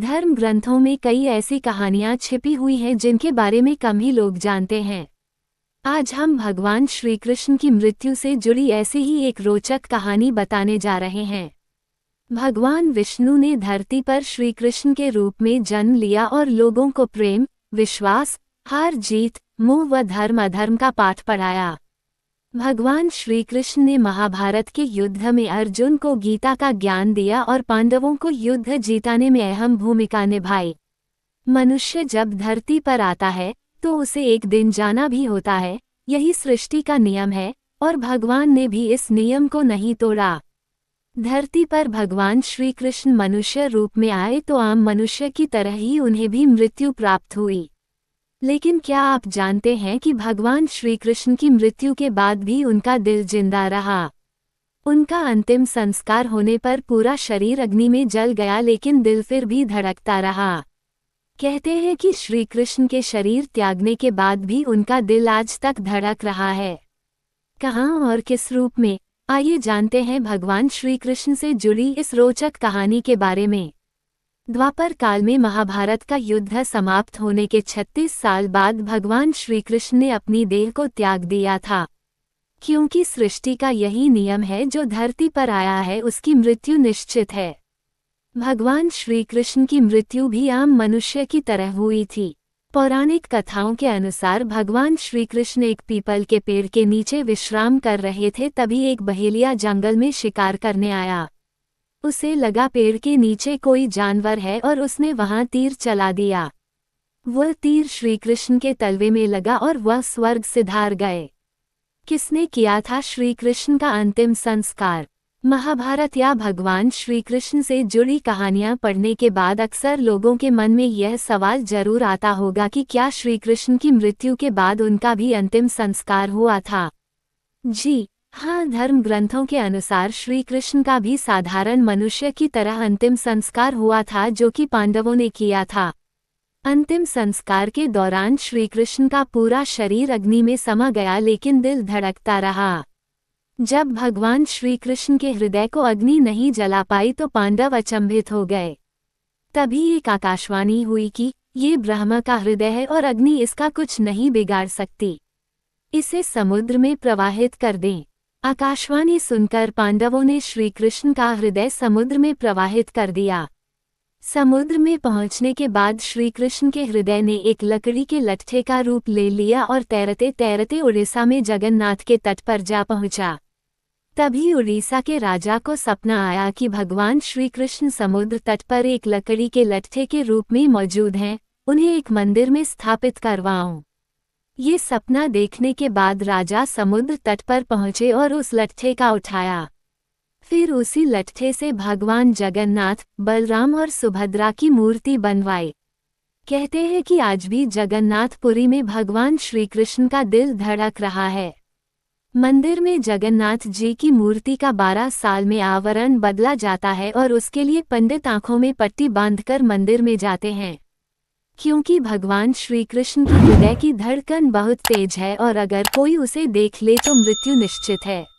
धर्म ग्रंथों में कई ऐसी कहानियां छिपी हुई हैं जिनके बारे में कम ही लोग जानते हैं। आज हम भगवान श्री कृष्ण की मृत्यु से जुड़ी ऐसी ही एक रोचक कहानी बताने जा रहे हैं। भगवान विष्णु ने धरती पर श्री कृष्ण के रूप में जन्म लिया और लोगों को प्रेम, विश्वास, हार जीत, मोह व धर्म अधर्म का पाठ पढ़ाया। भगवान श्री कृष्ण ने महाभारत के युद्ध में अर्जुन को गीता का ज्ञान दिया और पांडवों को युद्ध जीताने में अहम भूमिका निभाई। मनुष्य जब धरती पर आता है तो उसे एक दिन जाना भी होता है, यही सृष्टि का नियम है और भगवान ने भी इस नियम को नहीं तोड़ा। धरती पर भगवान श्री कृष्ण मनुष्य रूप में आए तो आम मनुष्य की तरह ही उन्हें भी मृत्यु प्राप्त हुई। लेकिन क्या आप जानते हैं कि भगवान श्री कृष्ण की मृत्यु के बाद भी उनका दिल जिंदा रहा। उनका अंतिम संस्कार होने पर पूरा शरीर अग्नि में जल गया, लेकिन दिल फिर भी धड़कता रहा। कहते हैं कि श्री कृष्ण के शरीर त्यागने के बाद भी उनका दिल आज तक धड़क रहा है। कहाँ और किस रूप में, आइए जानते हैं भगवान श्री कृष्ण से जुड़ी इस रोचक कहानी के बारे में। द्वापर काल में महाभारत का युद्ध समाप्त होने के 36 साल बाद भगवान श्री कृष्ण ने अपनी देह को त्याग दिया था। क्योंकि सृष्टि का यही नियम है, जो धरती पर आया है उसकी मृत्यु निश्चित है। भगवान श्री कृष्ण की मृत्यु भी आम मनुष्य की तरह हुई थी। पौराणिक कथाओं के अनुसार भगवान श्री कृष्ण एक पीपल के पेड़ के नीचे विश्राम कर रहे थे, तभी एक बहेलिया जंगल में शिकार करने आया। उसे लगा पेड़ के नीचे कोई जानवर है और उसने वहां तीर चला दिया। वह तीर श्री कृष्ण के तलवे में लगा और वह स्वर्ग सिधार गए। किसने किया था श्री कृष्ण का अंतिम संस्कार? महाभारत या भगवान श्री कृष्ण से जुड़ी कहानियां पढ़ने के बाद अक्सर लोगों के मन में यह सवाल जरूर आता होगा कि क्या श्री कृष्ण की मृत्यु के बाद उनका भी अंतिम संस्कार हुआ था? जी हाँ, धर्म ग्रंथों के अनुसार श्री कृष्ण का भी साधारण मनुष्य की तरह अंतिम संस्कार हुआ था, जो कि पांडवों ने किया था। अंतिम संस्कार के दौरान श्री कृष्ण का पूरा शरीर अग्नि में समा गया, लेकिन दिल धड़कता रहा। जब भगवान श्री कृष्ण के हृदय को अग्नि नहीं जला पाई तो पांडव अचंभित हो गए। तभी एक आकाशवाणी हुई कि ये ब्रह्मा का हृदय है और अग्नि इसका कुछ नहीं बिगाड़ सकती, इसे समुद्र में प्रवाहित कर दें। आकाशवाणी सुनकर पांडवों ने श्री कृष्ण का हृदय समुद्र में प्रवाहित कर दिया। समुद्र में पहुंचने के बाद श्री कृष्ण के हृदय ने एक लकड़ी के लट्ठे का रूप ले लिया और तैरते तैरते उड़ीसा में जगन्नाथ के तट पर जा पहुंचा। तभी उड़ीसा के राजा को सपना आया कि भगवान श्री कृष्ण समुद्र तट पर एक लकड़ी के लट्ठे के रूप में मौजूद हैं, उन्हें एक मंदिर में स्थापित करवाऊं। ये सपना देखने के बाद राजा समुद्र तट पर पहुंचे और उस लट्ठे का उठाया। फिर उसी लट्ठे से भगवान जगन्नाथ, बलराम और सुभद्रा की मूर्ति बनवाई। कहते हैं कि आज भी जगन्नाथपुरी में भगवान श्री कृष्ण का दिल धड़क रहा है। मंदिर में जगन्नाथ जी की मूर्ति का 12 साल में आवरण बदला जाता है और उसके लिए पंडित आंखों में पट्टी बांधकर मंदिर में जाते हैं। क्योंकि भगवान श्री कृष्ण की हृदय की धड़कन बहुत तेज है और अगर कोई उसे देख ले तो मृत्यु निश्चित है।